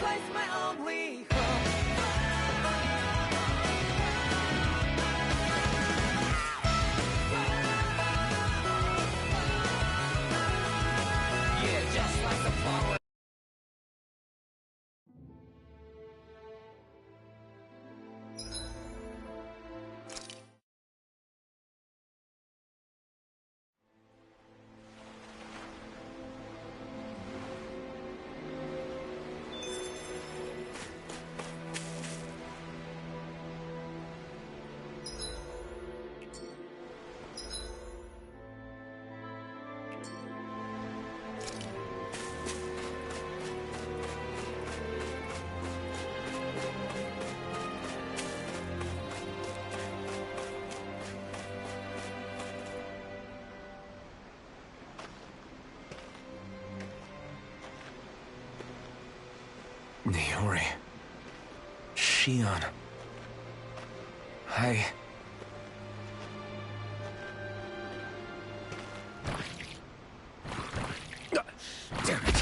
place my only hope. Yeah, just like the flower. Niori. Shion. I... Damn it.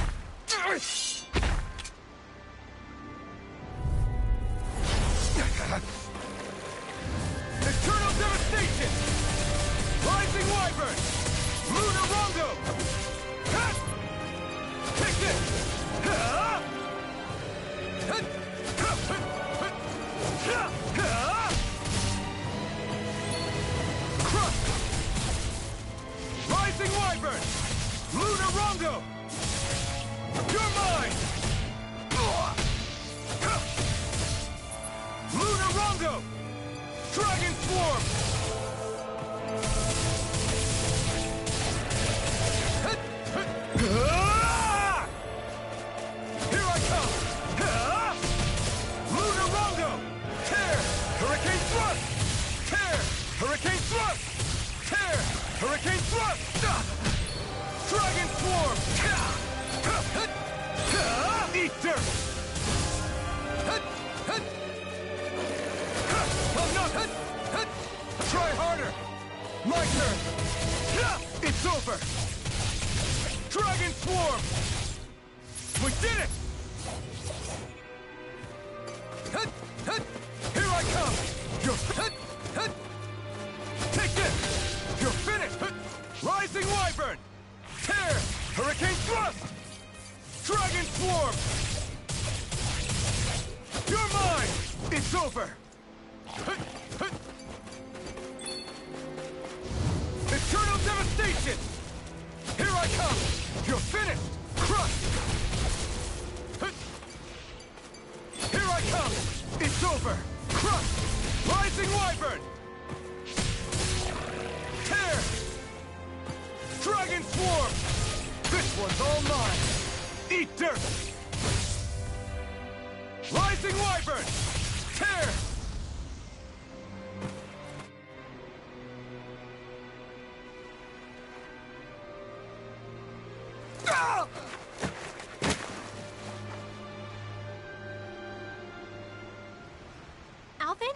Eternal devastation! Rising wyvern! Lunar rondo! Take this! Crush! Rising wyvern! Lunar rondo! You're mine! Lunar rondo! Dragon swarm! Here I come! Lunar rondo! Tear! Hurricane thrust! Tear! Hurricane thrust! Tear! Hurricane thrust! Dragon swarm! Eat dirt! I'm not... Try harder! My turn! It's over! Dragon swarm! We did it! Here I come! You're... Take this! You're finished! Rising wyvern! Tear! Hurricane thrust! Dragon swarm! You're mine! It's over! Eternal devastation! Here I come! You're finished! Crushed! Here I come! It's over! Crushed! Rising wyvern! Tear! Dragon swarm! This one's all mine! Eat dirt! Rising wyvern! Tear! Ah! Alvin?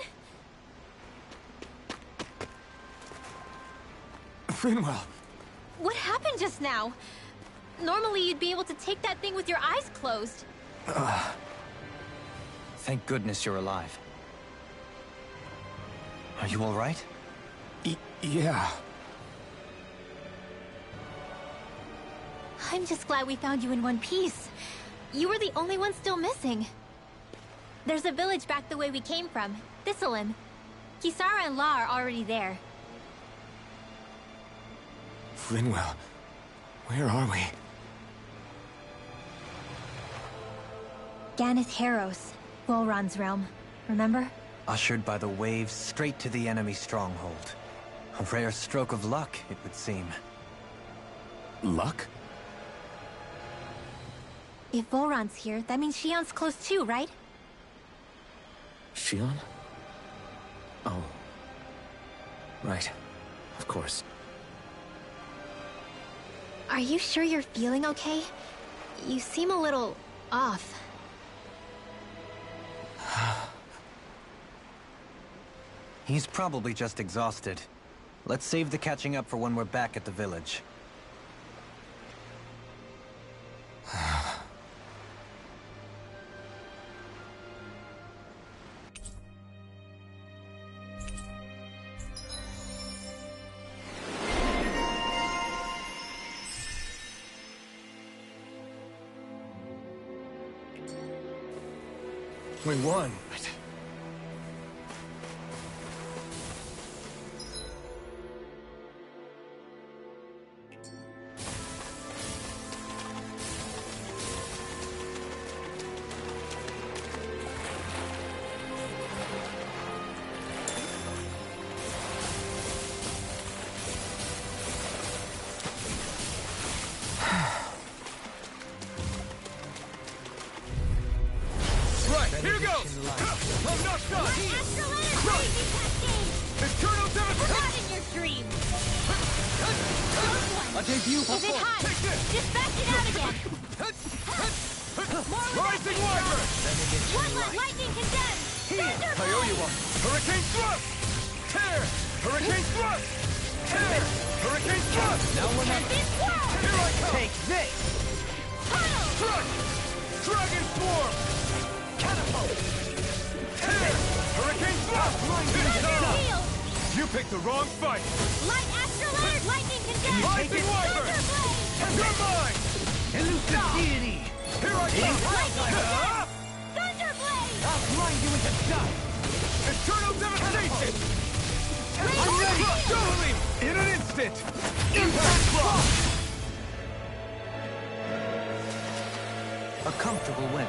Finwell. What happened just now? Normally you'd be able to take that thing with your eyes closed. Thank goodness you're alive. Are you all right? Yeah. I'm just glad we found you in one piece. You were the only one still missing. There's a village back the way we came from, Thistleim. Kisara and La are already there. Finwell, where are we? Ganeth Heros, Volron's realm. Remember? Ushered by the waves straight to the enemy stronghold. A rare stroke of luck, it would seem. Luck? If Volron's here, that means Shion's close too, right? Shion? Oh. Right. Of course. Are you sure you're feeling okay? You seem a little off. He's probably just exhausted. Let's save the catching up for when we're back at the village. We won. Here goes! I'm not done! Crazy cascade! Eternal devastation! Not in your dreams! A debut Is it hot? Just bash it out again! More Rising Wyvern! One more lightning condemned! I owe you one! Hurricane Thrust! Tear! Hurricane Thrust! Tear! Hurricane Thrust! Now we're not... This world! Here I come! Take this! Tunnel! Crush! Dragon Swarm! Catapult! Tear! Hurricane Thrust! This time! Shield! You picked the wrong fight! Light astral alert! Lightning condemned! Rising Wyvern! Thunderblade! You're mine! Elusive deity! Here I come! Thunderblade! I'll grind you into dust! Eternal devastation! I'm ready! Double him! In an instant! Impact block! A comfortable win.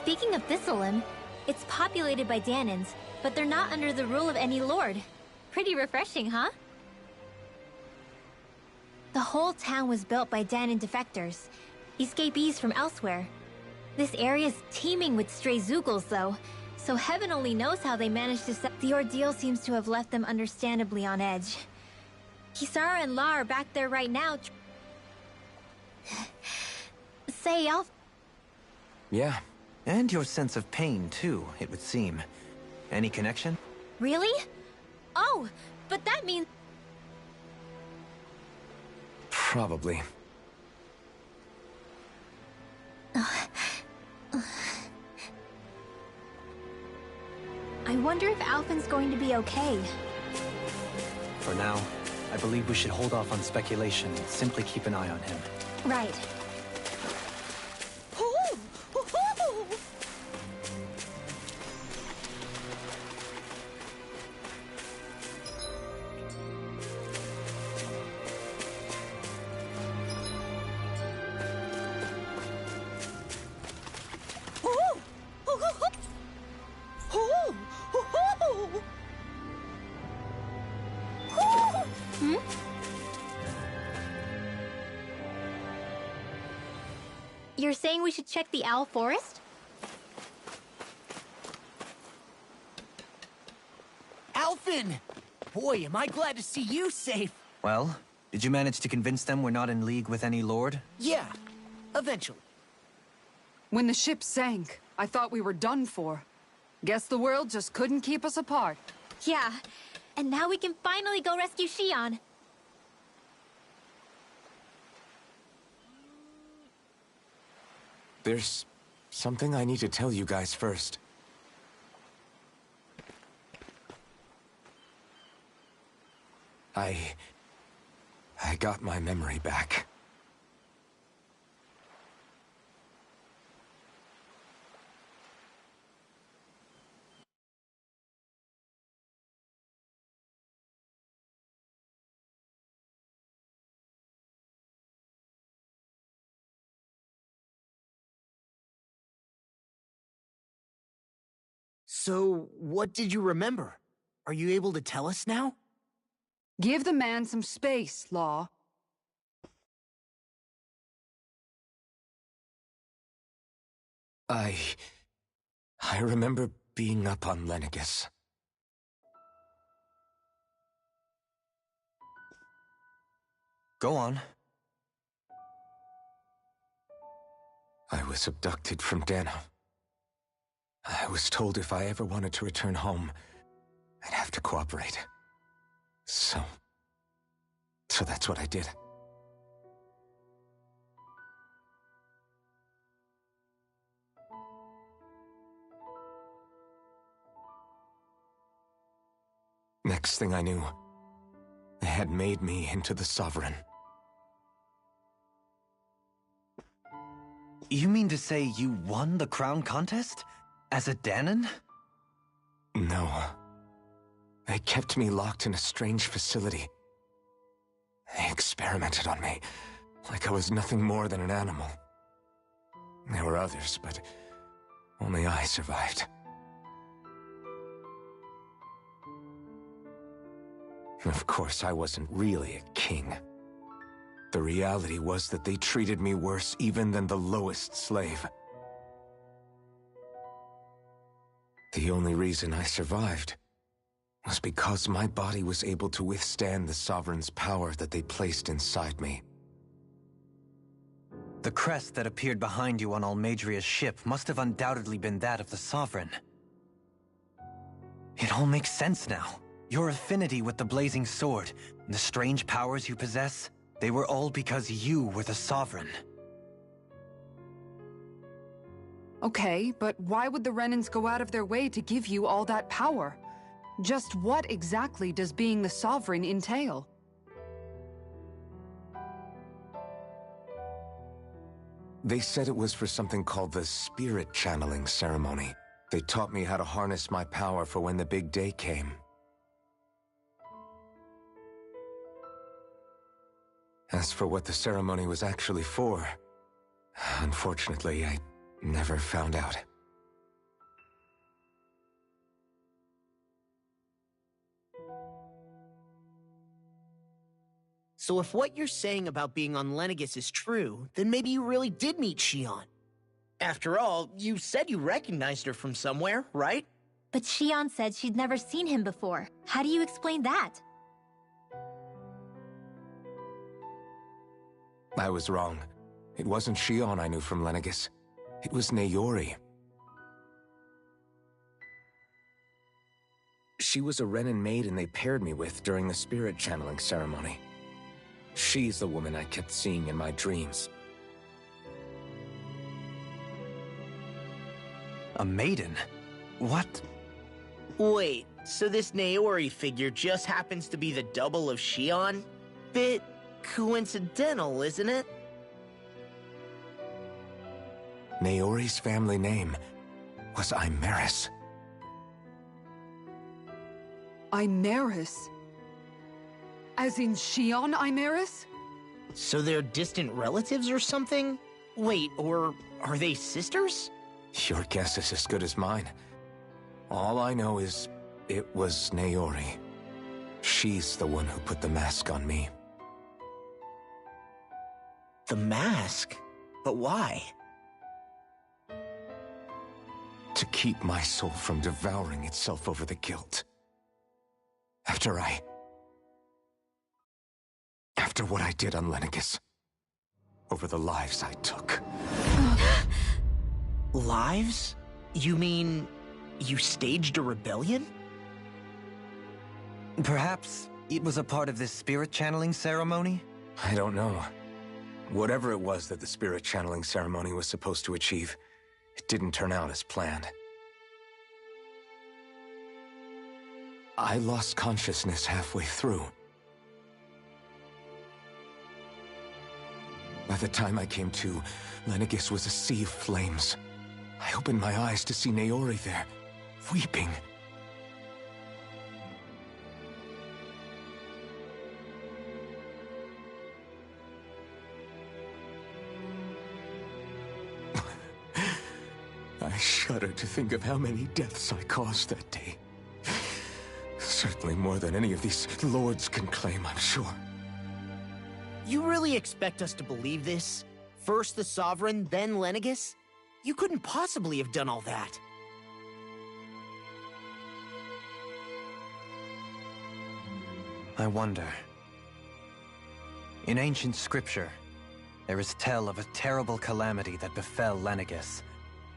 Speaking of Thistleim, it's populated by Danons, but they're not under the rule of any lord. Pretty refreshing, huh? The whole town was built by Danon defectors, escapees from elsewhere. This area's teeming with stray Zoogles, though, so heaven only knows how they managed to set... The ordeal seems to have left them understandably on edge. Kisara and La are back there right now. Say, Alf... Yeah. And your sense of pain, too, it would seem. Any connection? Really? Oh, but that means... Probably. I wonder if Alphen's going to be okay. For now, I believe we should hold off on speculation and simply keep an eye on him. Right. Hmm? You're saying we should check the Owl Forest? Alphen! Boy, am I glad to see you safe. Well, did you manage to convince them we're not in league with any lord? Yeah, eventually. When the ship sank, I thought we were done for. Guess the world just couldn't keep us apart. Yeah. And now we can finally go rescue Shion. There's something I need to tell you guys first. I got my memory back. So, what did you remember? Are you able to tell us now? Give the man some space, Law. I remember being up on Lenegus. Go on. I was abducted from Dana. I was told if I ever wanted to return home, I'd have to cooperate. So that's what I did. thing I knew, they had made me into the Sovereign. You mean to say you won the crown contest? As a Danon? No. They kept me locked in a strange facility. They experimented on me, like I was nothing more than an animal. There were others, but only I survived. Of course, I wasn't really a king. The reality was that they treated me worse even than the lowest slave. The only reason I survived was because my body was able to withstand the Sovereign's power that they placed inside me. The crest that appeared behind you on Almadria's ship must have undoubtedly been that of the Sovereign. It all makes sense now. Your affinity with the Blazing Sword, and the strange powers you possess, they were all because you were the Sovereign. Okay, but why would the Renans go out of their way to give you all that power? Just what exactly does being the Sovereign entail? They said it was for something called the Spirit Channeling Ceremony. They taught me how to harness my power for when the big day came. As for what the ceremony was actually for, unfortunately, I never found out. So if what you're saying about being on Lenegis is true, then maybe you really did meet Shion. After all, you said you recognized her from somewhere, right? But Shion said she'd never seen him before. How do you explain that? I was wrong. It wasn't Shion I knew from Lenegis. It was Naori. She was a Renan maiden they paired me with during the spirit channeling ceremony. She's the woman I kept seeing in my dreams. A maiden? What? Wait, so this Naori figure just happens to be the double of Shion? Bit coincidental, isn't it? Naori's family name was Imeris. Imeris? As in Shion Imeris? So they're distant relatives or something? Wait, or are they sisters? Your guess is as good as mine. All I know is it was Naori. She's the one who put the mask on me. The mask? But why? To keep my soul from devouring itself over the guilt. After what I did on Lenegis. Over the lives I took. Lives? You mean you staged a rebellion? Perhaps it was a part of this spirit channeling ceremony? I don't know. Whatever it was that the spirit channeling ceremony was supposed to achieve, it didn't turn out as planned. I lost consciousness halfway through. By the time I came to, Lenegis was a sea of flames. I opened my eyes to see Naori there, weeping. I shudder to think of how many deaths I caused that day. Certainly more than any of these lords can claim, I'm sure. You really expect us to believe this? First the Sovereign, then Lenegis? You couldn't possibly have done all that. I wonder. In ancient scripture, there is tell of a terrible calamity that befell Lenegis,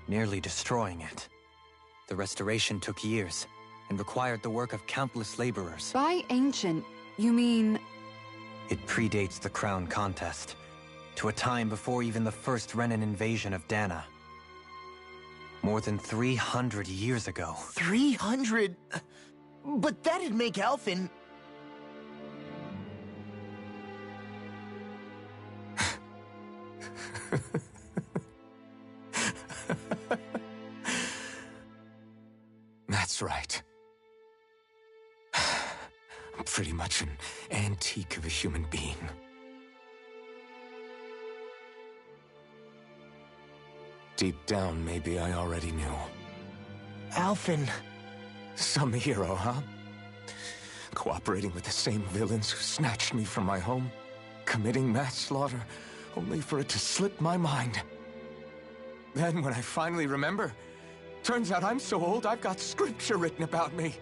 nearly destroying it. The restoration took years, and required the work of countless laborers. By ancient, you mean... It predates the crown contest, to a time before even the first Renan invasion of Dana. More than 300 years ago. 300? But that'd make Alphen... That's right. I'm pretty much an antique of a human being. Deep down, maybe I already knew. Alphen. Some hero, huh? Cooperating with the same villains who snatched me from my home, committing mass slaughter, only for it to slip my mind. Then, when I finally remember, turns out I'm so old I've got scripture written about me.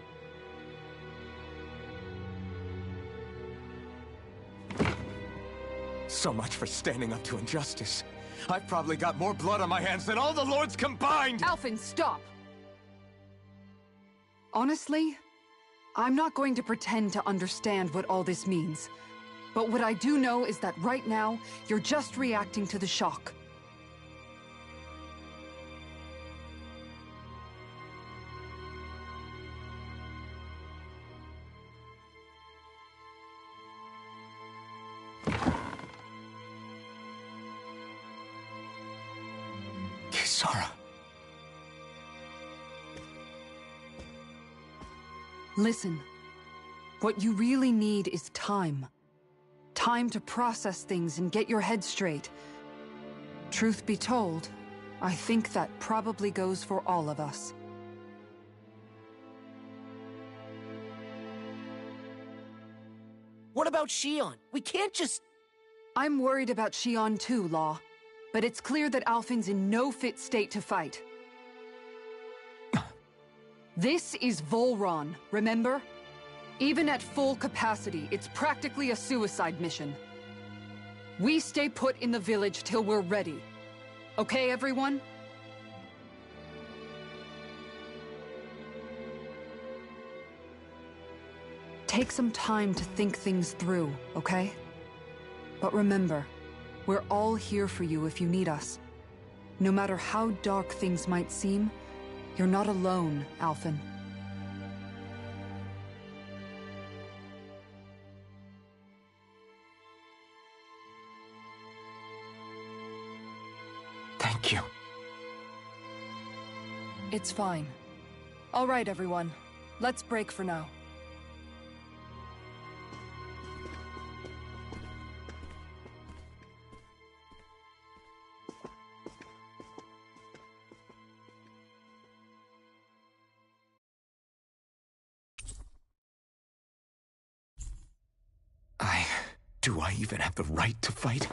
So much for standing up to injustice. I've probably got more blood on my hands than all the lords combined! Alphen, stop! Honestly, I'm not going to pretend to understand what all this means. But what I do know is that right now, you're just reacting to the shock. Kisara. Listen, what you really need is time. Time to process things and get your head straight. Truth be told, I think that probably goes for all of us. What about Shion? We can't just... I'm worried about Shion too, Law. But it's clear that Alphen's in no fit state to fight. This is Volron, remember? Even at full capacity, it's practically a suicide mission. We stay put in the village till we're ready. Okay, everyone? Take some time to think things through, okay? But remember, we're all here for you if you need us. No matter how dark things might seem, you're not alone, Alphen. Thank you. It's fine. All right, everyone. Let's break for now. Do I even have the right to fight?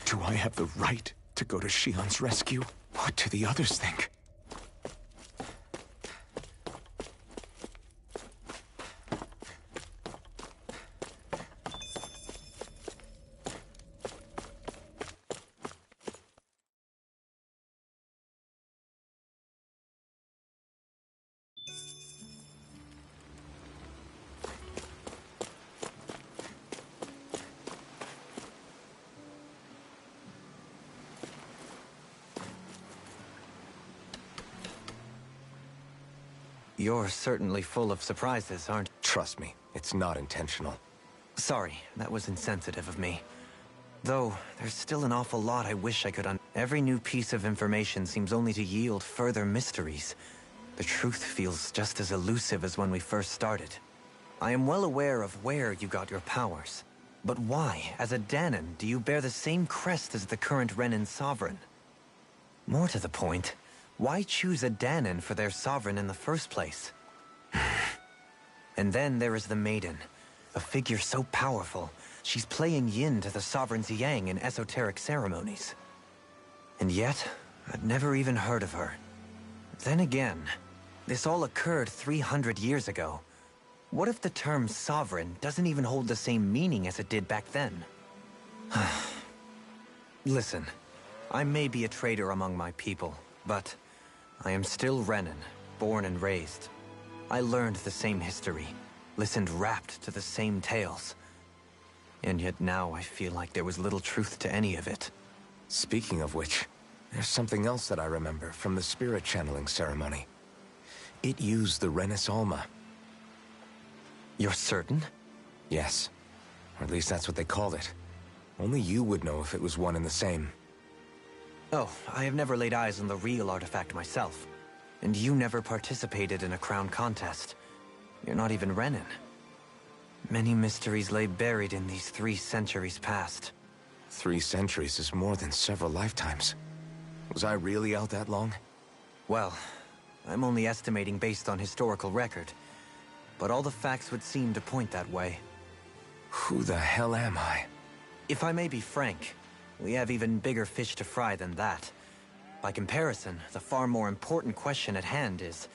Do I have the right to go to Shion's rescue? What do the others think? You're certainly full of surprises, aren't you? Trust me, it's not intentional. Sorry, that was insensitive of me. Though, there's still an awful lot I wish I could Every new piece of information seems only to yield further mysteries. The truth feels just as elusive as when we first started. I am well aware of where you got your powers. But why, as a Danon, do you bear the same crest as the current Renin sovereign? More to the point, why choose a Danon for their sovereign in the first place? And then there is the Maiden, a figure so powerful, she's playing yin to the sovereign's yang in esoteric ceremonies. And yet, I'd never even heard of her. Then again, this all occurred 300 years ago. What if the term sovereign doesn't even hold the same meaning as it did back then? Listen, I may be a traitor among my people, but I am still Renin, born and raised. I learned the same history, listened rapt to the same tales. And yet now I feel like there was little truth to any of it. Speaking of which, there's something else that I remember from the spirit channeling ceremony. It used the Renis Alma. You're certain? Yes. Or at least that's what they called it. Only you would know if it was one and the same. Oh, I have never laid eyes on the real artifact myself. And you never participated in a crown contest. You're not even Renin. Many mysteries lay buried in these 3 centuries past. 3 centuries is more than several lifetimes. Was I really out that long? Well, I'm only estimating based on historical record. But all the facts would seem to point that way. Who the hell am I? If I may be frank, we have even bigger fish to fry than that. By comparison, the far more important question at hand is,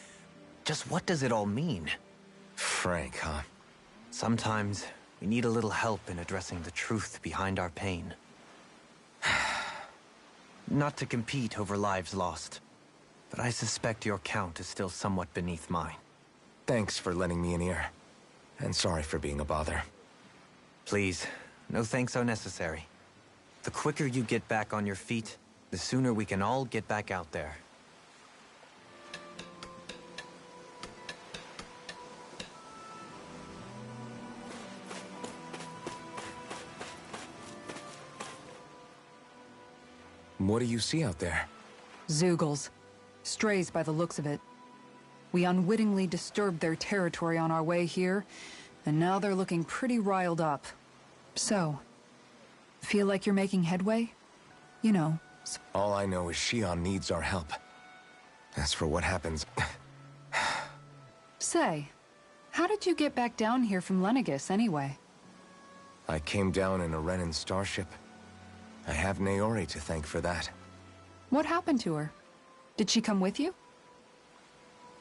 just what does it all mean? Frank, huh? Sometimes, we need a little help in addressing the truth behind our pain. Not to compete over lives lost, but I suspect your count is still somewhat beneath mine. Thanks for lending me an ear. And sorry for being a bother. Please, no thanks are necessary. The quicker you get back on your feet, the sooner we can all get back out there. What do you see out there? Zeugles. Strays by the looks of it. We unwittingly disturbed their territory on our way here, and now they're looking pretty riled up. So, feel like you're making headway? You know. All I know is Shion needs our help. As for what happens... Say, how did you get back down here from Lenegis anyway? I came down in a Renin starship. I have Naori to thank for that. What happened to her? Did she come with you?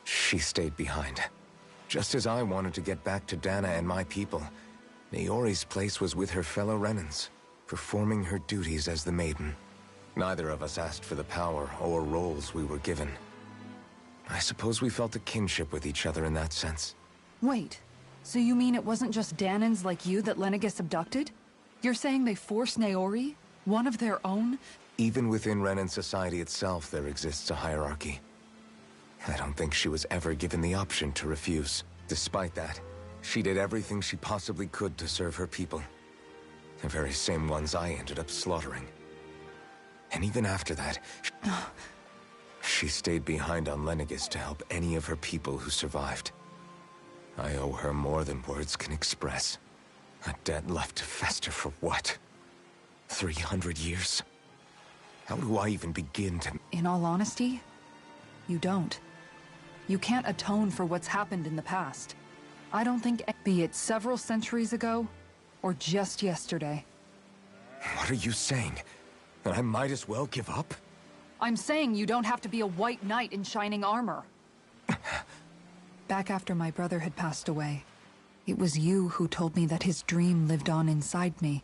She stayed behind. Just as I wanted to get back to Dana and my people, Naori's place was with her fellow Renins, performing her duties as the Maiden. Neither of us asked for the power or roles we were given. I suppose we felt a kinship with each other in that sense. Wait, so you mean it wasn't just Danans like you that Lenegis abducted? You're saying they forced Naori, one of their own? Even within Renin society itself, there exists a hierarchy. I don't think she was ever given the option to refuse. Despite that, she did everything she possibly could to serve her people. The very same ones I ended up slaughtering. And even after that, she stayed behind on Lenegis to help any of her people who survived. I owe her more than words can express. A debt left to fester for what? 300 years? How do I even begin to... In all honesty, you don't. You can't atone for what's happened in the past. I don't think, be it several centuries ago, or just yesterday. What are you saying? That I might as well give up? I'm saying you don't have to be a white knight in shining armor. Back after my brother had passed away, it was you who told me that his dream lived on inside me.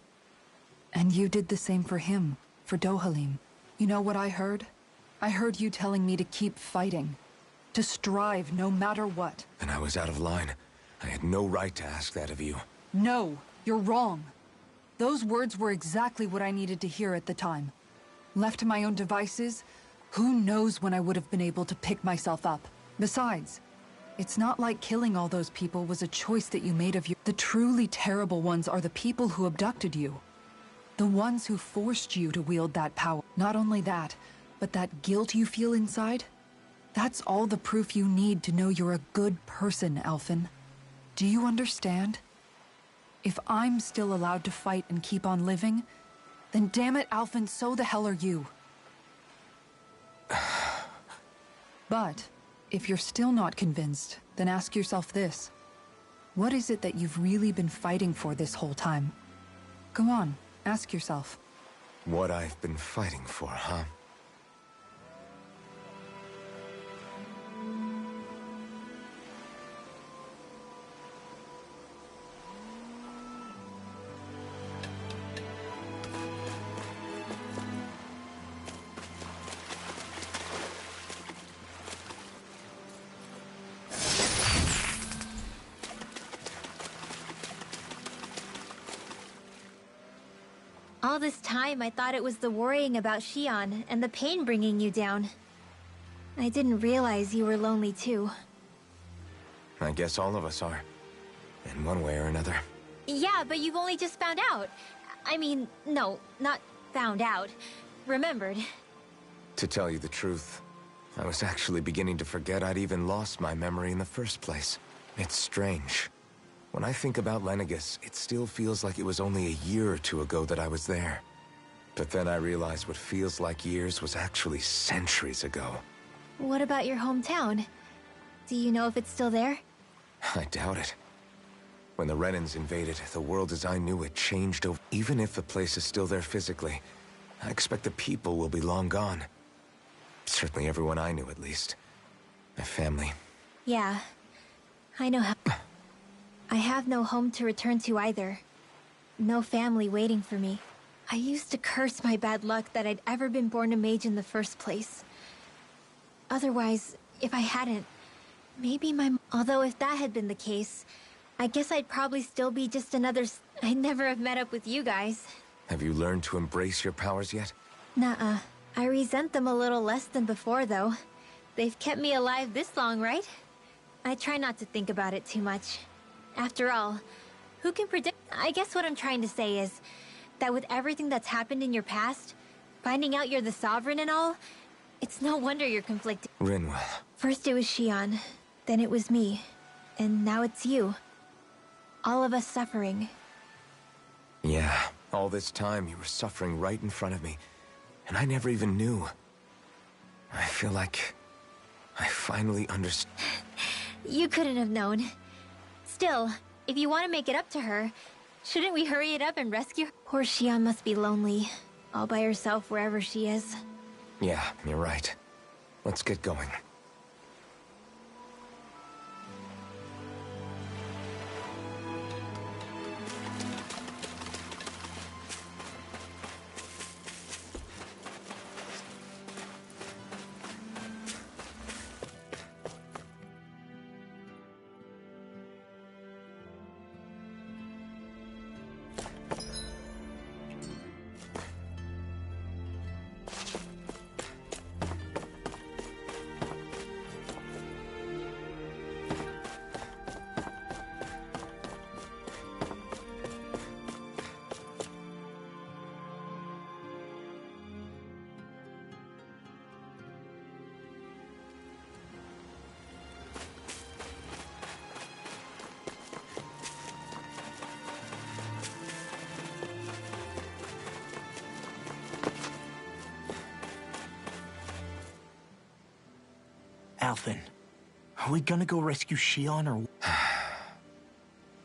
And you did the same for him, for Dohalim. You know what I heard? I heard you telling me to keep fighting. To strive no matter what. And I was out of line. I had no right to ask that of you. No, you're wrong. Those words were exactly what I needed to hear at the time. Left to my own devices, who knows when I would have been able to pick myself up. Besides, it's not like killing all those people was a choice that you made of you. The truly terrible ones are the people who abducted you. The ones who forced you to wield that power. Not only that, but that guilt you feel inside, that's all the proof you need to know you're a good person, Alphen. Do you understand? If I'm still allowed to fight and keep on living, then damn it, Alphen, so the hell are you. But, if you're still not convinced, then ask yourself this. What is it that you've really been fighting for this whole time? Go on, ask yourself. What I've been fighting for, huh? All this time, I thought it was the worrying about Shion and the pain bringing you down. I didn't realize you were lonely too. I guess all of us are. In one way or another. Yeah, but you've only just found out. I mean, no, not found out. Remembered. To tell you the truth, I was actually beginning to forget I'd even lost my memory in the first place. It's strange. When I think about Lenegus, it still feels like it was only a year or two ago that I was there. But then I realized what feels like years was actually centuries ago. What about your hometown? Do you know if it's still there? I doubt it. When the Renans invaded, the world as I knew it changed over. Even if the place is still there physically, I expect the people will be long gone. Certainly everyone I knew, at least. My family. Yeah. I know how... I have no home to return to either. No family waiting for me. I used to curse my bad luck that I'd ever been born a mage in the first place. Otherwise, if I hadn't, maybe my... Although if that had been the case, I guess I'd probably still be just another... I'd never have met up with you guys. Have you learned to embrace your powers yet? Nuh-uh. I resent them a little less than before, though. They've kept me alive this long, right? I try not to think about it too much. After all, who can predict... I guess what I'm trying to say is that with everything that's happened in your past, finding out you're the Sovereign and all, it's no wonder you're conflicted. Rinwell. First it was Shion, then it was me, and now it's you. All of us suffering. Yeah, all this time you were suffering right in front of me, and I never even knew. I feel like I finally understand. You couldn't have known. Still, if you want to make it up to her, shouldn't we hurry it up and rescue her? Poor Shion must be lonely, all by herself wherever she is. Yeah, you're right. Let's get going. Alphen, are we gonna go rescue Shion or...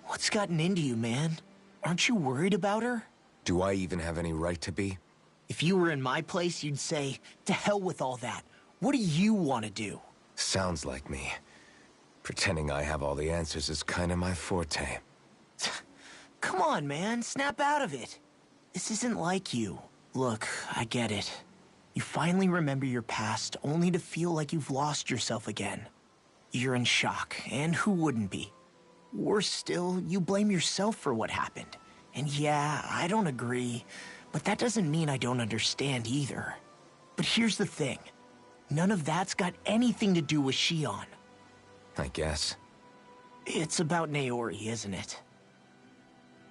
What's gotten into you, man? Aren't you worried about her? Do I even have any right to be? If you were in my place, you'd say, to hell with all that. What do you want to do? Sounds like me. Pretending I have all the answers is kind of my forte. Come on, man. Snap out of it. This isn't like you. Look, I get it. You finally remember your past, only to feel like you've lost yourself again. You're in shock, and who wouldn't be? Worse still, you blame yourself for what happened. And yeah, I don't agree, but that doesn't mean I don't understand either. But here's the thing. None of that's got anything to do with Shion. I guess. It's about Naori, isn't it?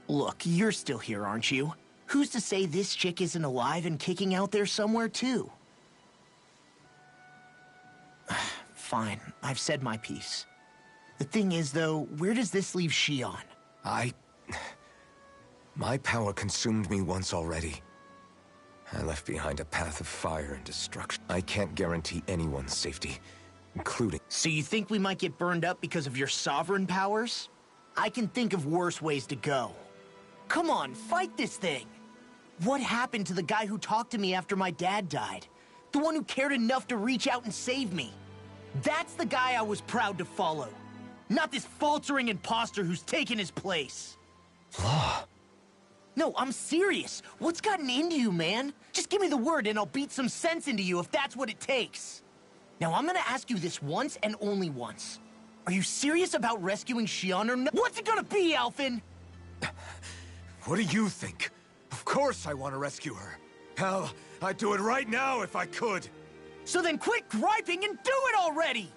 Look, you're still here, aren't you? Who's to say this chick isn't alive and kicking out there somewhere, too? Fine, I've said my piece. The thing is, though, where does this leave Shion? My power consumed me once already. I left behind a path of fire and destruction. I can't guarantee anyone's safety, including... So you think we might get burned up because of your sovereign powers? I can think of worse ways to go. Come on, fight this thing! What happened to the guy who talked to me after my dad died? The one who cared enough to reach out and save me? That's the guy I was proud to follow. Not this faltering imposter who's taken his place. Law. No, I'm serious. What's gotten into you, man? Just give me the word and I'll beat some sense into you if that's what it takes. Now, I'm gonna ask you this once and only once. Are you serious about rescuing Shion or not? What's it gonna be, Alphen? What do you think? Of course I want to rescue her. Hell, I'd do it right now if I could. So then quit griping and do it already!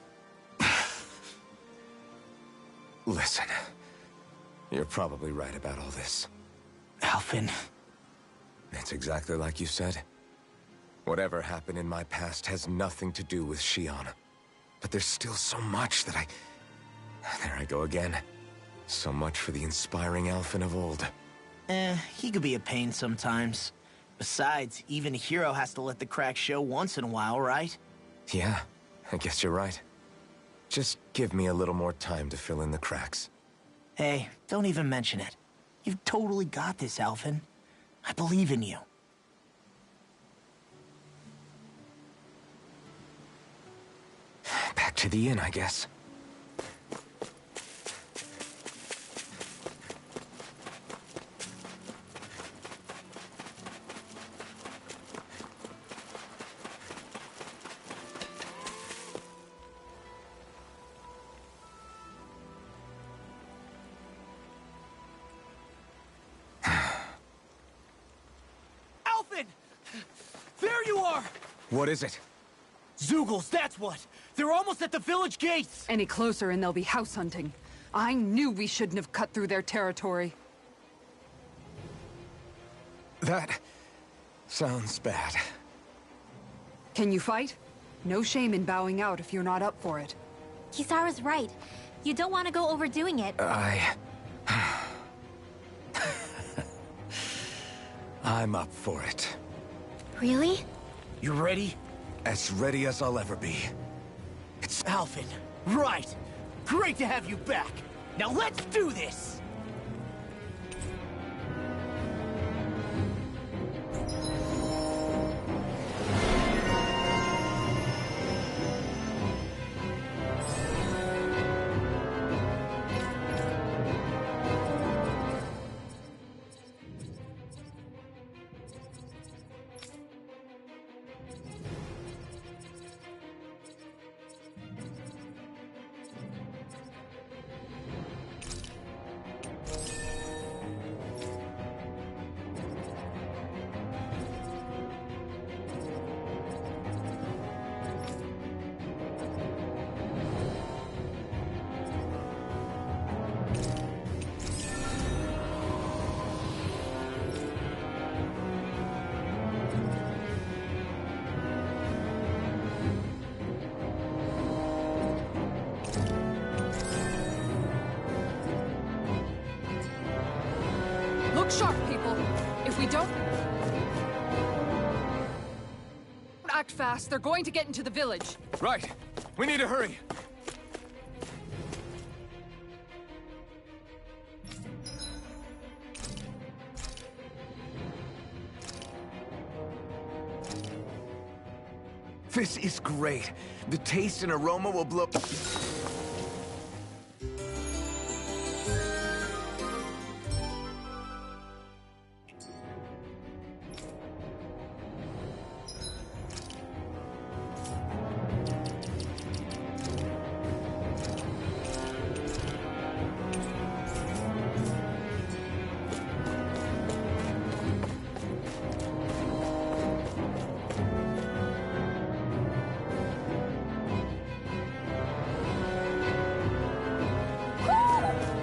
Listen, you're probably right about all this. Alphen, It's exactly like you said. Whatever happened in my past has nothing to do with Shion. But there's still so much that There I go again. So much for the inspiring Elfin of old. He could be a pain sometimes. Besides, even a hero has to let the cracks show once in a while, right? Yeah, I guess you're right. Just give me a little more time to fill in the cracks. Hey, don't even mention it. You've totally got this, Elfin. I believe in you. Back to the inn, I guess. Alphen! There you are! What is it? Zeugles, that's what! They're almost at the village gates! Any closer and they'll be house hunting. I knew we shouldn't have cut through their territory. That sounds bad. Can you fight? No shame in bowing out if you're not up for it. Kisara's right. You don't want to go overdoing it. I'm up for it. Really? You ready? As ready as I'll ever be. It's Alphen. Right. Great to have you back. Now let's do this! Look sharp, people. If we don't act fast, they're going to get into the village. Right. We need to hurry. This is great. The taste and aroma will blow...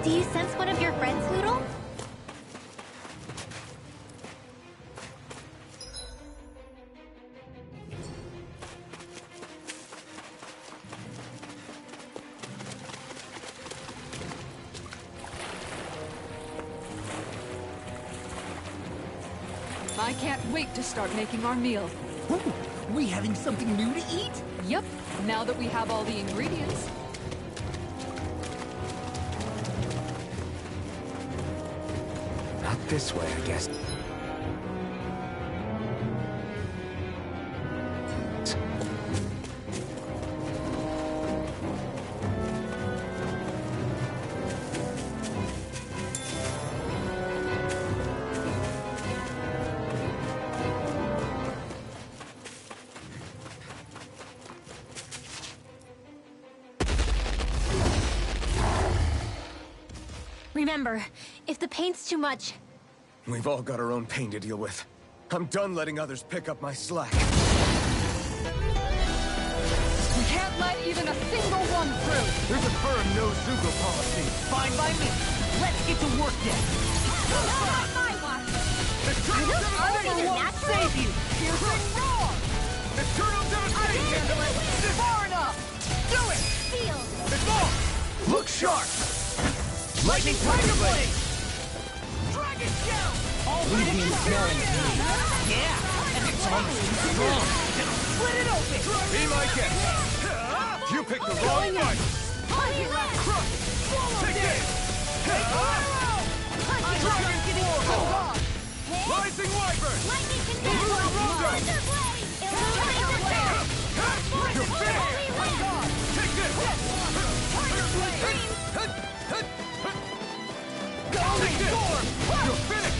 Do you sense one of your friends, Hoodle? I can't wait to start making our meal. Ooh, we having something new to eat? Yep, now that we have all the ingredients. Not this way, I guess. Remember, if the paint's too much, We've all got our own pain to deal with. I'm done letting others pick up my slack. We can't let even a single one through. There's a firm no Zugo policy. Fine by me. Let's get to work then. The trail's gonna be- you! Piercing roar! Eternal devastation! Far enough! Do it! Seal! It's off! Look sharp! Lightning Tiger Blade! Dragon shell! Leave me staring. Yeah! It's almost too strong. Split it open! Be my guest! You picked the wrong fight! Crush! Take this! Dragon Sword! Rising Wyvern! Blue Rondo! You're finished! Take this! Take this! You're finished!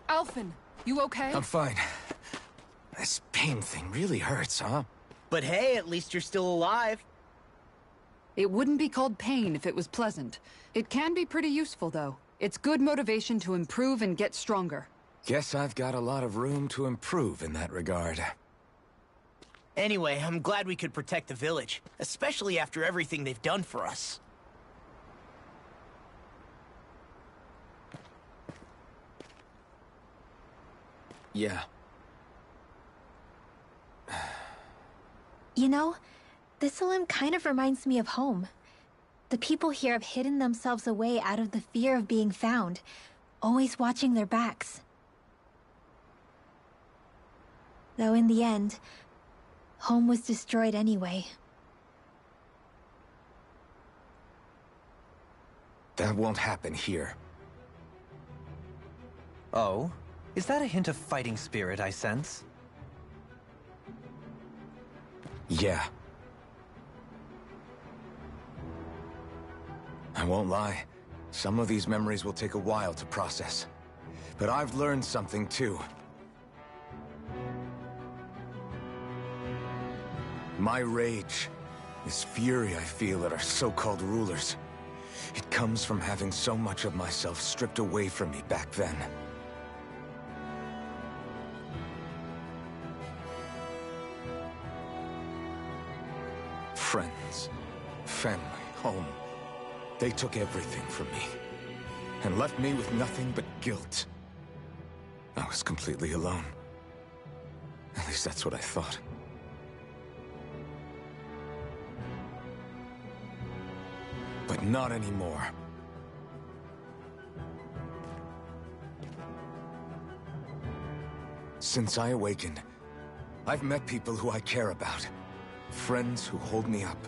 Alphen, you okay? I'm fine. This pain thing really hurts, huh? But hey, at least you're still alive. It wouldn't be called pain if it was pleasant. It can be pretty useful, though. It's good motivation to improve and get stronger. Guess I've got a lot of room to improve in that regard. Anyway, I'm glad we could protect the village, especially after everything they've done for us. Yeah. You know, Thistleum kind of reminds me of home. The people here have hidden themselves away out of the fear of being found, always watching their backs. Though in the end, home was destroyed anyway. That won't happen here. Oh? Is that a hint of fighting spirit I sense? Yeah. I won't lie. Some of these memories will take a while to process. But I've learned something too. My rage, this fury I feel at our so-called rulers, it comes from having so much of myself stripped away from me back then. Friends, family, home. They took everything from me, and left me with nothing but guilt. I was completely alone. At least that's what I thought. But not anymore. Since I awakened, I've met people who I care about. Friends who hold me up.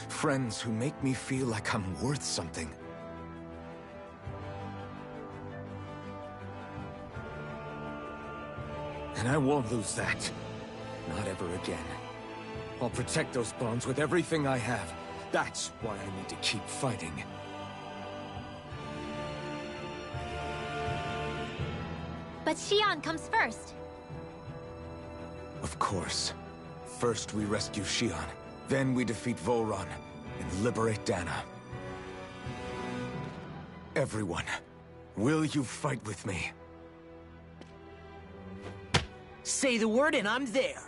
Friends who make me feel like I'm worth something. And I won't lose that. Not ever again. I'll protect those bonds with everything I have. That's why I need to keep fighting. But Xion comes first. Of course. First we rescue Xion, then we defeat Volron, and liberate Dana. Everyone, will you fight with me? Say the word and I'm there.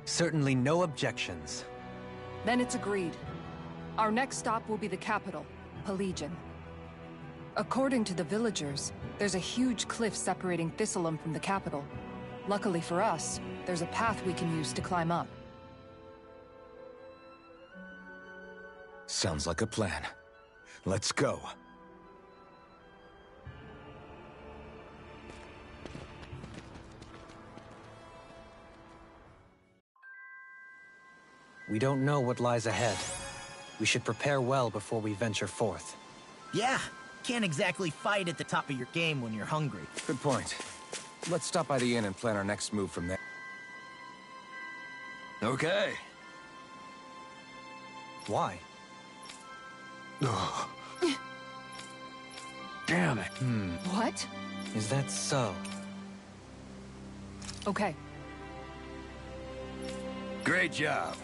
Certainly no objections. Then it's agreed. Our next stop will be the capital, Pelegion. According to the villagers, there's a huge cliff separating Thistleum from the capital. Luckily for us, there's a path we can use to climb up. Sounds like a plan. Let's go. We don't know what lies ahead. We should prepare well before we venture forth. Yeah, can't exactly fight at the top of your game when you're hungry. Good point. Let's stop by the inn and plan our next move from there. Okay. Why? Damn it. What? Is that so? Okay. Great job.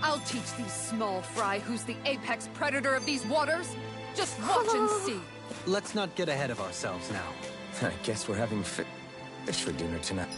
I'll teach these small fry who's the apex predator of these waters. Just watch and see. Let's not get ahead of ourselves now. I guess we're having Fish for dinner tonight.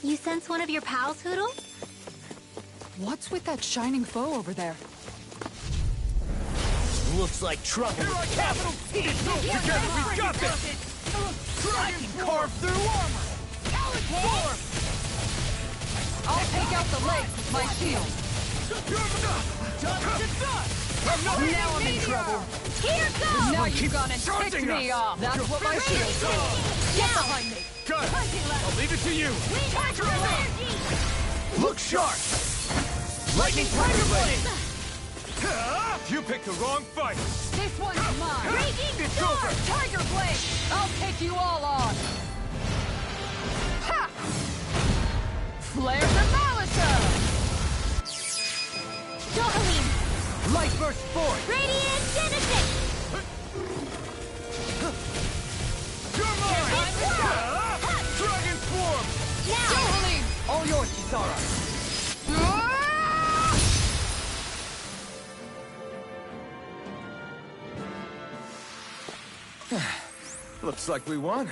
You sense one of your pals, Hoodle? What's with that shining foe over there? Looks like trouble. Here I capital T! Together we got this! I can carve through armor! Form! I'll take out the legs with my shield. Now I'm in trouble! Here goes! Now you've gone and charging ticked me us. off. That's what my shield does. Get behind me. Good! I'll leave it to you! Look sharp! Lightning Tiger Blade! You picked the wrong fight! This one's mine. Raging it's over! Tiger Blade! I'll take you all on. Ha! Flare the Malisa! Dohalim! Light burst forth! Radiant Genesis! You're mine! Dragon Swarm! Now! Dohalim! All yours, Kisara! Looks like we won.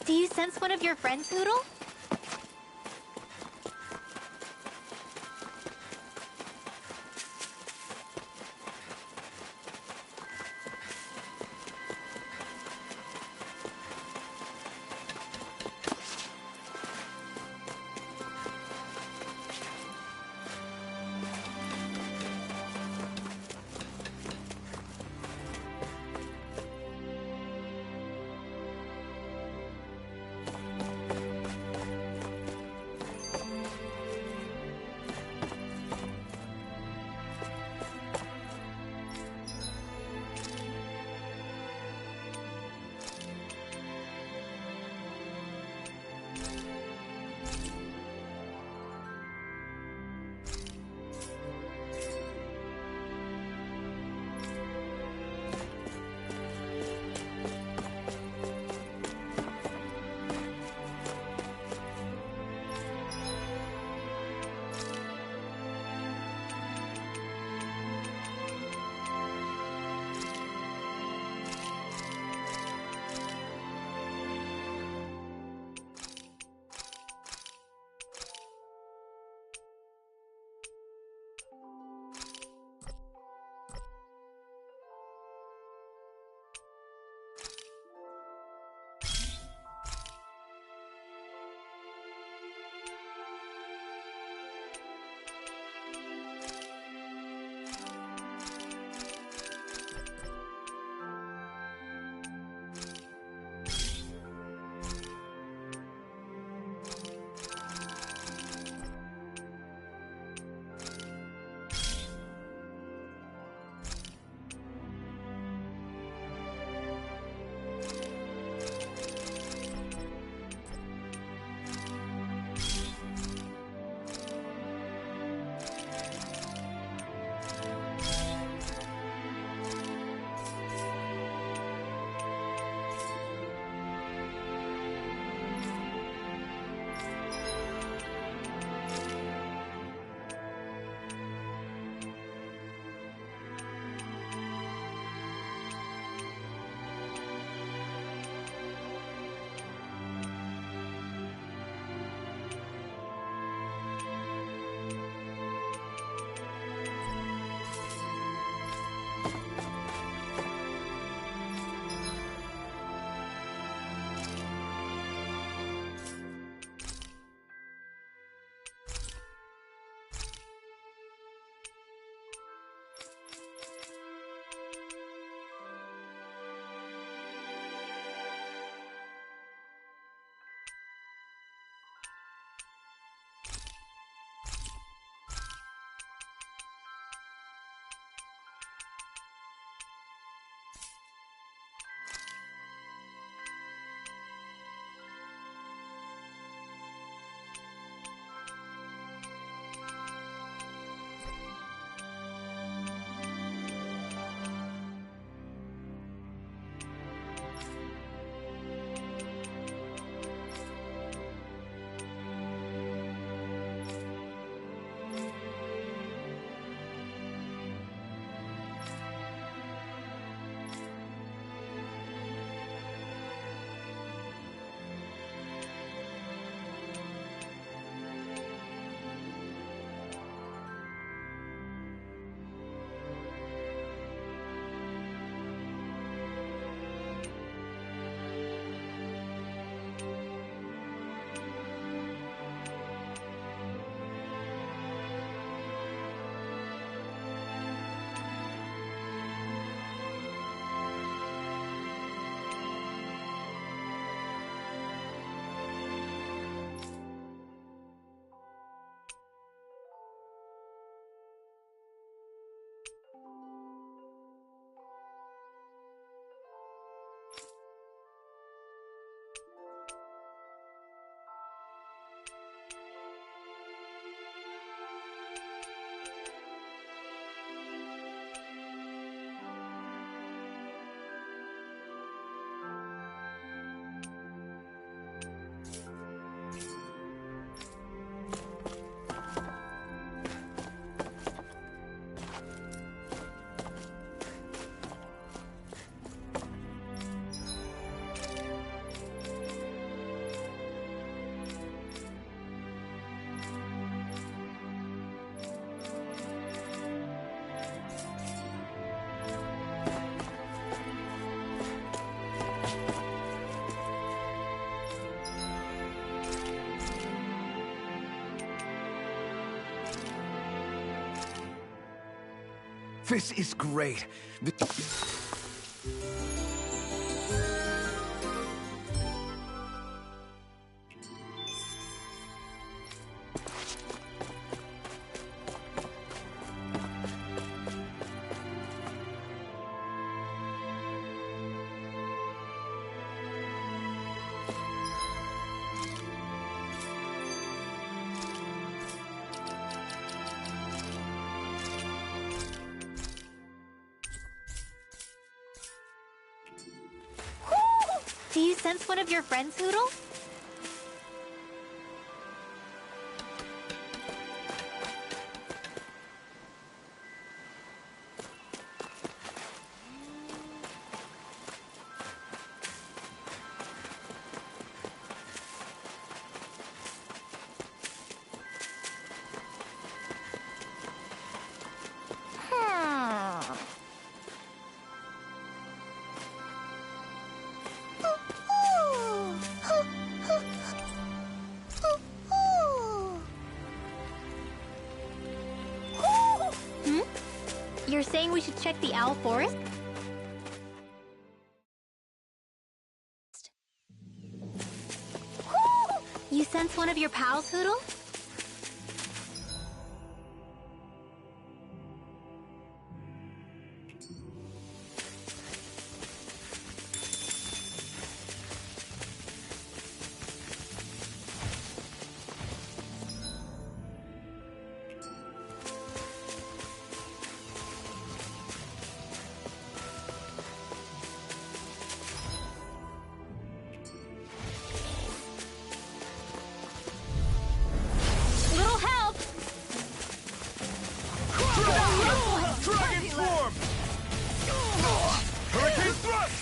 Do you sense one of your friends, Hoodle? This is great. Do you sense one of your friends, Hoodle? You're saying we should check the Owl Forest? You sense one of your pals, Hoodle? Dragon form! Hurricane thrust!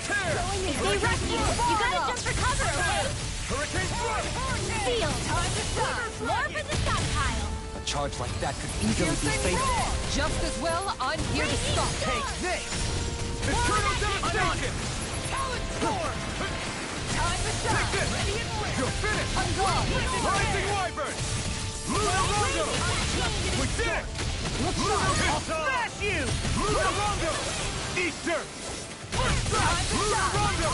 Tear! Stay rescue! You gotta jump for cover, okay? Hurricane thrust! Seal! Time to start! More for the stockpile! A charge like that could easily be fatal. Just as well, I'm here to stop. Take this! Eternal devastation! Talent storm! Time to start. Take this! Ready and ready! You're finished! I'm gone. Rising Wyvern! Luna Rondo! We did it! I'll smash you! Luna Rondo! Easter! First strike! Luna Rondo!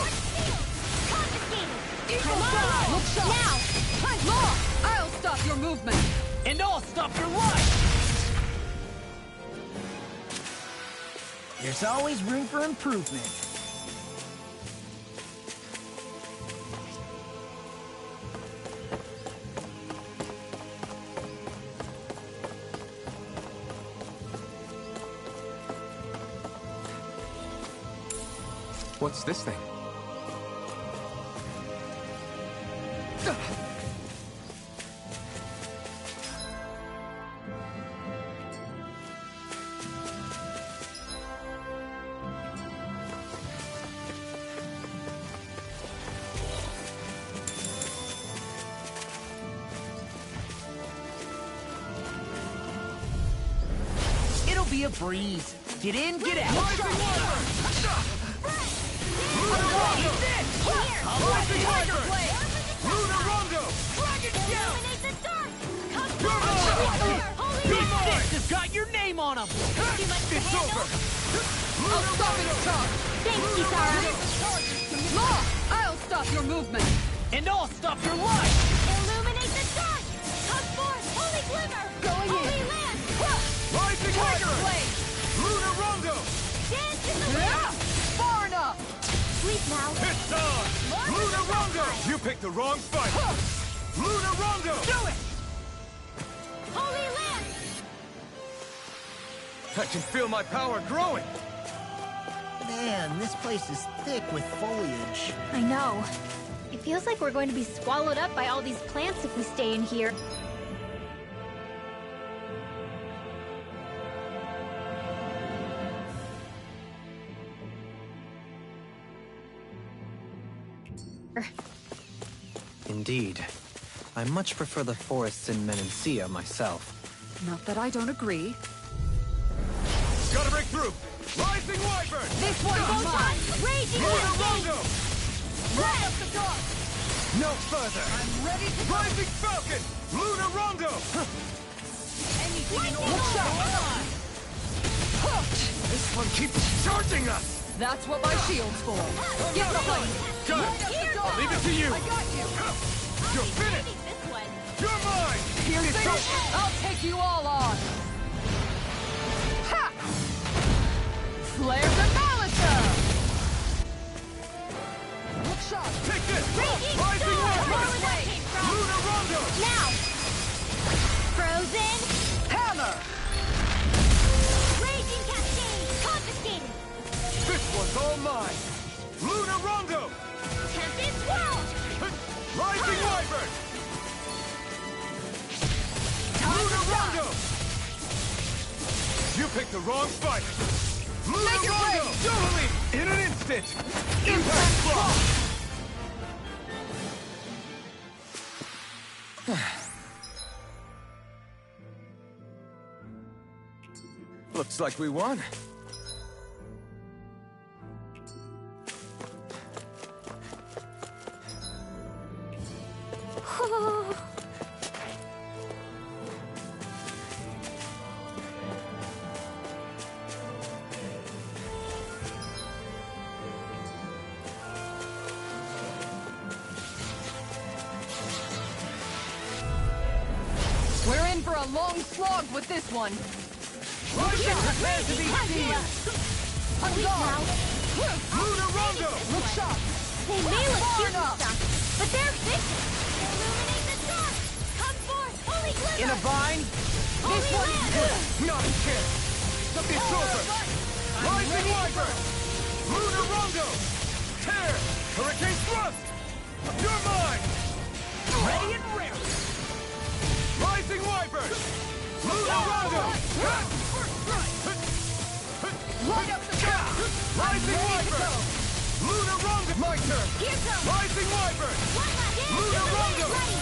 Look sharp. Now! Law! I'll stop your movement. And I'll stop your life! There's always room for improvement. What's this thing? It'll be a breeze. Get in, get out. Rising Wyvern! Luna Rondo! Rising Wyvern! Luna Rondo! Dragon shell! You're mine! You're mine! This has got your name on them! It's over! I'll stop its charge. Thanks, Kisara! Law! I'll stop your movement. And I'll stop your life! Illuminate the sun! Come forth, holy glimmer! Going in. Holy land! Rising Wyvern! Blade. Luna Rondo! Dance in the wind! Yeah! Far enough. Sleep now! It's on! Luna Rondo! You picked the wrong fight! Luna Rondo! Do it! Holy land! I can feel my power growing! Man, this place is thick with foliage. I know. It feels like we're going to be swallowed up by all these plants if we stay in here. Indeed. I much prefer the forests in Menancia myself. Not that I don't agree. Gotta break through! Rising Wyvern! This one's mine. Raging Luna wind! Rondo! Right up the top. No further! I'm ready to go. Rising Falcon! Luna Rondo! Anything in order. Look sharp. This one keeps charging us! That's what my shield's for. Get behind me. Got Right up the door. Leave it to you! I got you. You're finished! You're mine! Piercing. I'll take you all on. Ha! Flares of Malisa! Look sharp. Take this! Raging Rising Storm! Weapon! Where that came from? Lunar Rondo! Now! Frozen! Hammer! Raging Cascade! Confiscated! This one's all mine! Lunar Rondo! Tempest Swirl! Rising Wyvern! Lunar Rondo! You picked the wrong fight! Lunar Make it Rondo! rain! Dueling! In an instant! Impact Block! Looks like we won. We're in for a long slog with this one. Prepare to be seen! On guard. Lunar Rondo! Look sharp. They may look Far cute and enough. stuff, but they're vicious! Illuminate the dark! Come forth, holy glimmer! In a bind? Holy lamp! Not a chance! It's over! Rising Wyvern! Lunar Rondo! Tear! Hurricane Thrust! You're mine! Ready and ready. Rising Wyvern! Lunar Rondo! Light up the top. Rising Wyvern! Lunar Rondo! My turn! Here comes! Rising Wyvern! One last hit! Lunar Rondo! Ready!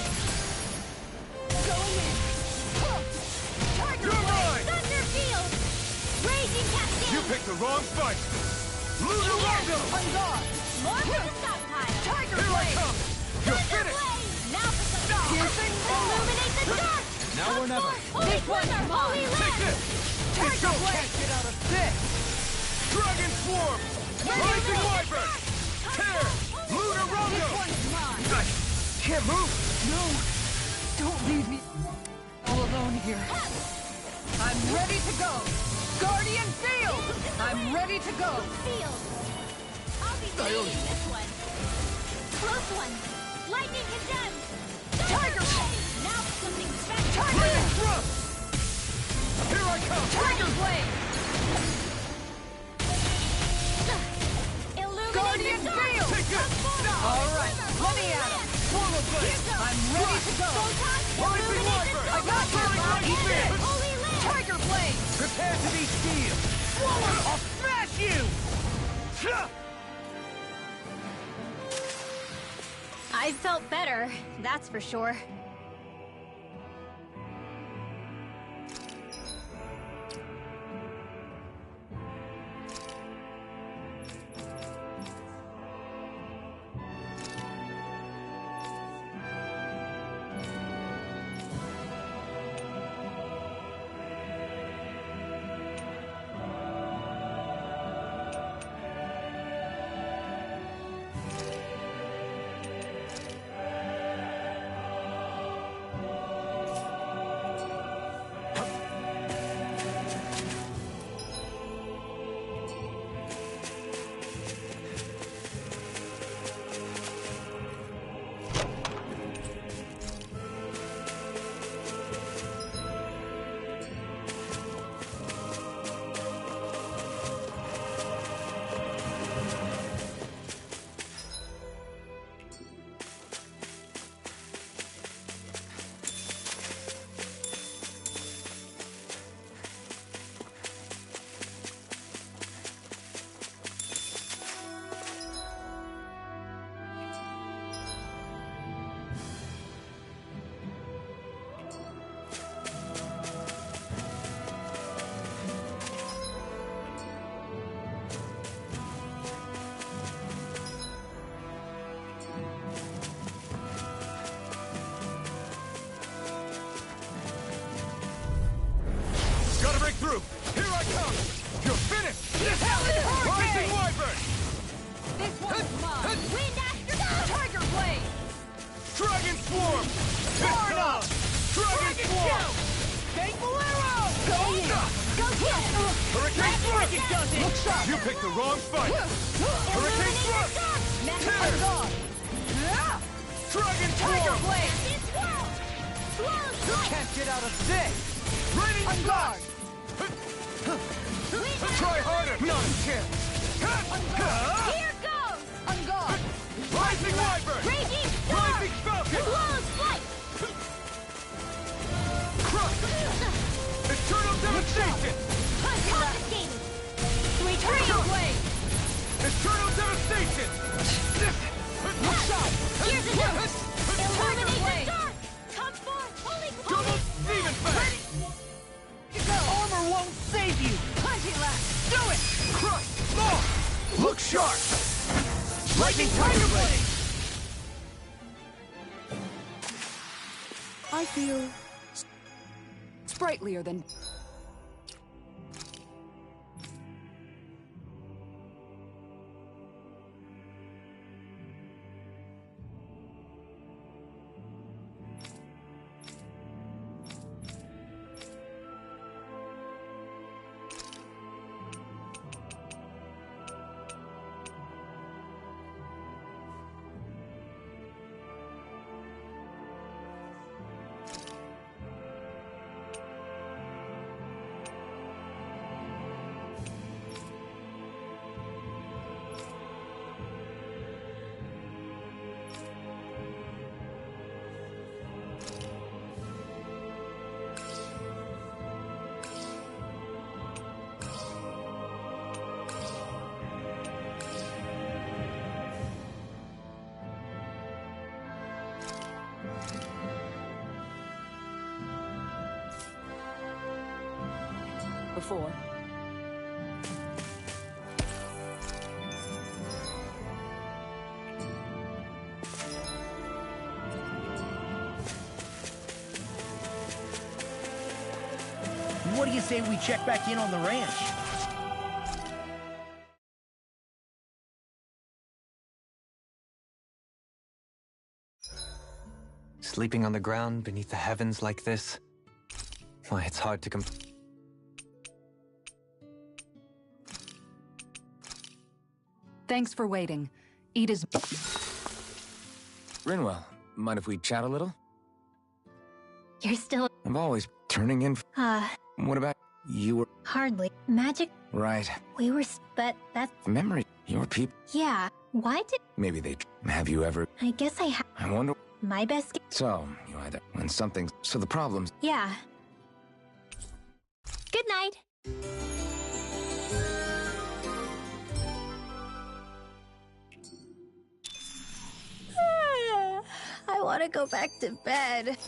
Going in. Tiger You're Blade! mine! Thunder Field! Raging Cascade! You picked the wrong fight! Lunar Rondo! On guard. More for the stockpile! Tiger Here I Blade. come! You're Thunder finished! Blade! Now for some dark! Piercing. Illuminate the dark! Now Come or never. forth, holy This one's glimmer! mine. Holy Take lamp! this! Tiger Blade. Get out of this! Dragon Swarm! Rising Wyvern! Tear! Lunar Rondo! This one's mine. I can't move! No. Don't leave me all alone here. I'm ready to go. Guardian Field. I'm ready to go. Field! I'll be leading this one! Close one! Lightning condemned! Tiger Blade! Now for something special! Tiger. Rain Thrust! Here I come! Tiger Blade. Illuminate Guardian the dark! Field. Take this! All right. Let me at him. Swallow Blade! I'm ready to go. Rising Wyvern! I got you. Lightning Eat Fist! it. Holy lamp! Tiger Blade. Prepare to be steel! Swallow! I'll smash you! I felt better, that's for sure. Gotta break through! Here I I come! You're finished! Hurricane! Rising Wyvern! This one's mine! Wind after Tiger Blade! Dragon Swarm! Tornado! Dragon Swarm! Fake Bolero! Go get it! Hurricane Thrust! It does it! You picked the wrong fight! Hurricane Thrust! Magnified God! Dragon Tiger Swarm! Blade! Can't get out of this! Raining On guard! Try harder! Not a chance! Here goes! On guard! Rising Wyvern! Raging Storm! Rising Falcon! Flawless flight! Crush! Eternal Devastation! Confiscated! Retreat Blade! Eternal Devastation! Here's a note! Illuminate the dark! Come forth! Holy Double Demon Fang! Armor won't save you! Punching last! Do it! Crush! More! Look sharp! Lightning Tiger Blade! I feel sprightlier than... before. What do you say we check back in on the ranch? Sleeping on the ground beneath the heavens like this? Why, it's hard to Thanks for waiting. Ida's... Rinwell, mind if we chat a little? You're still... I'm always turning in. What about you were... hardly. Magic... Right. We were... but that's... Memory. Your people. Yeah. Why did... Maybe they... Have you ever... I guess I have... I wonder... My best... So, you either... When something... So the problems... Yeah. Good night. I want to go back to bed.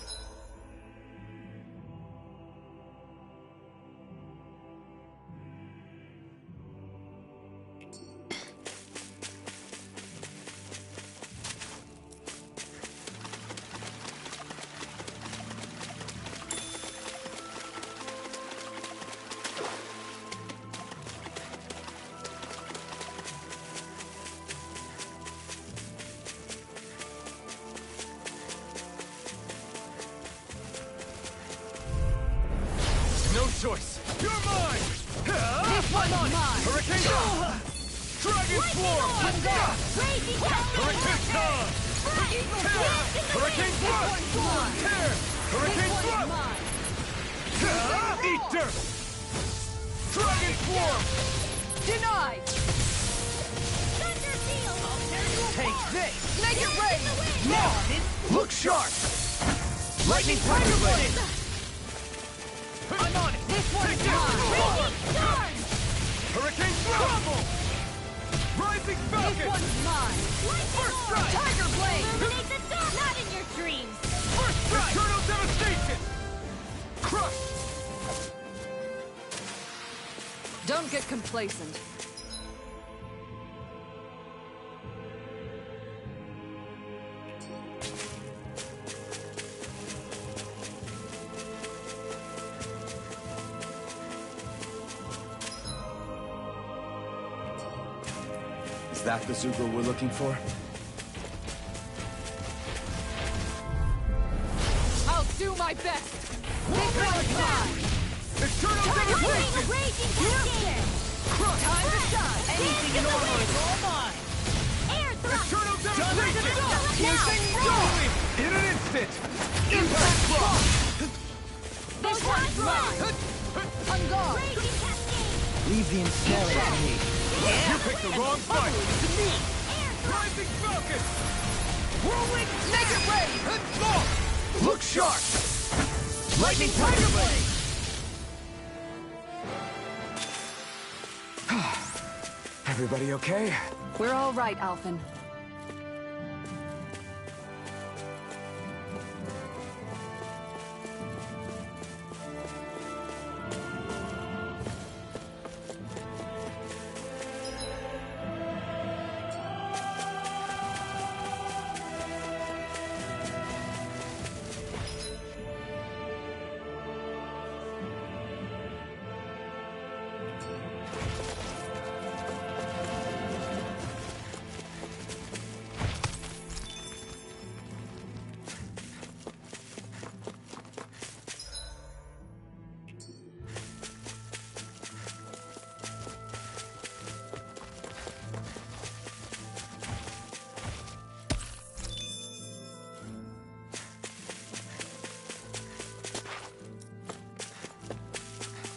No choice! You're mine! This one's mine! Hurricane Dawn! Dragon Swarm! Raging Hurricane Dawn! Hurricane Thrust! Tear! Hurricane Thrust! Eat dirt! Dragon Swarm! Denied! Take this! Make it rain! Now! Look sharp! Lightning Tiger Blade! I'm on it! This one's mine! Raging Storm! Hurricane Thrust! Rising This Falcon! one's mine! First strike! Tiger Blade! Illuminate the dark! Not in your dreams! First strike! Eternal Devastation! Crush! Don't get complacent. that the Zugel we're looking for? I'll do my best! This one's mine! Eternal devastation! Raging cascade! Time to shine! Anything in armor is all mine! Air thrust! Eternal devastation! Piercing Going! In an instant! Impact block! This one's mine! On guard! Raging cascade! Leave the ensnaring to me. You picked the wrong fight! To me! Air thrust! Rising Falcon! Whirlwind Make it ready! Look sharp! Lightning Tiger Blade! Everybody okay? We're all right, Alphen.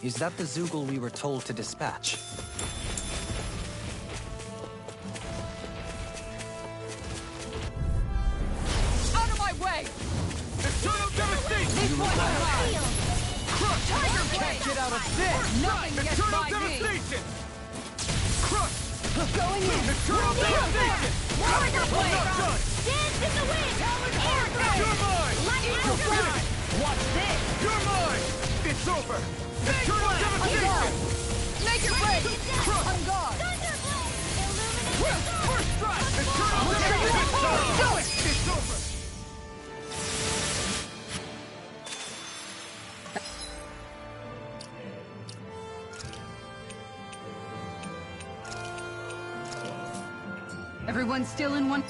Is that the Zugel we were told to dispatch? Out of my way! Eternal devastation! This one's mine! Crush! Tiger Can't Blade! get out of this! Nothing gets Eternal by me! devastation! Crush! Going in! Eternal devastation! Tiger Not Blade! done! Dance in the wind! Air thrust! You're mine! Lightning You're strike! finished! Watch this! You're mine! It's over! Eternal On devastation! guard! Make it ready! Crush! On guard! Thunderblade! Illuminate! First strike! Eternal devastation! Do it! It's over! Everyone's still in one...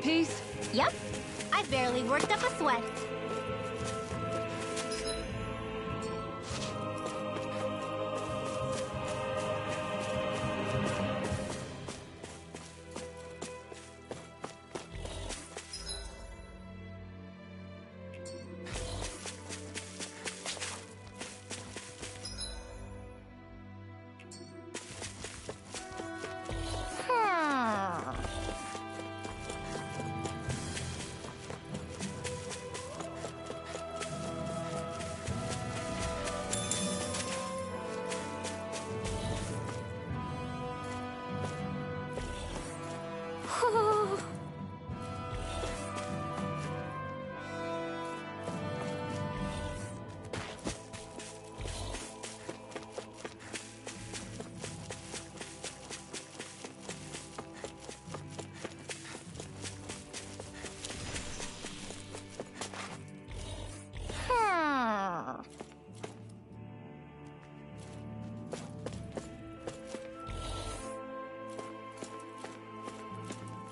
Peace? Yep. I barely worked up a sweat.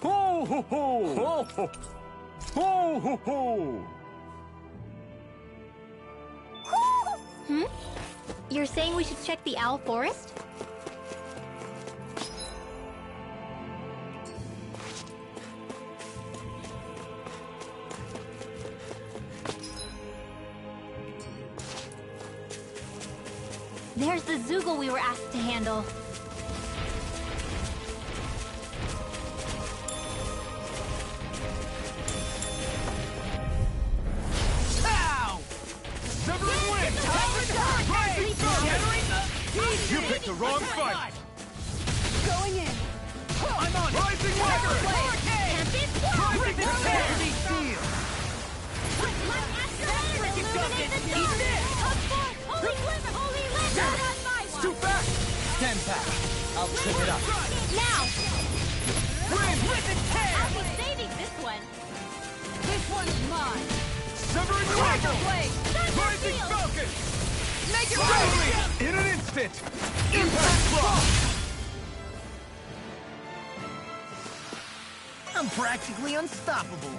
Ho ho ho! Ho ho! Ho ho ho! You're saying we should check the Owl Forest? There's the Zoogle we were asked to handle. Pow! Severing wind! Rising sun! You picked the wrong fight! Going in. I'm on Rising weather! Rising intensity steel! It's too fast! Stand back. I'll trip it up. Now! Wind! I'll be saving this one. This one's mine. Severing Tiger wind! Blade! Rising Thunderfield! falcon! Make it Rally! rain! In an instant! Impact block! I'm practically unstoppable.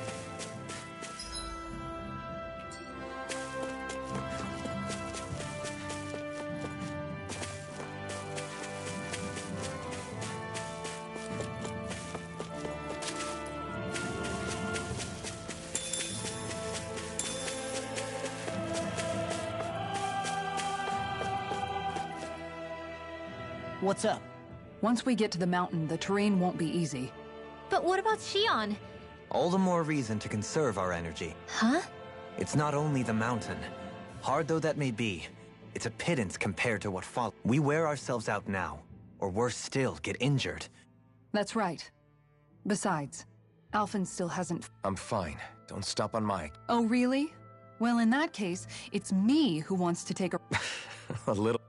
What's up? Once we get to the mountain, the terrain won't be easy. But what about Shion? All the more reason to conserve our energy. Huh? It's not only the mountain. Hard though that may be, it's a pittance compared to what follows. We wear ourselves out now, or worse still, get injured. That's right. Besides, Alphen still hasn't... I'm fine. Don't stop on my... Oh, really? Well, in that case, it's me who wants to take a... a little...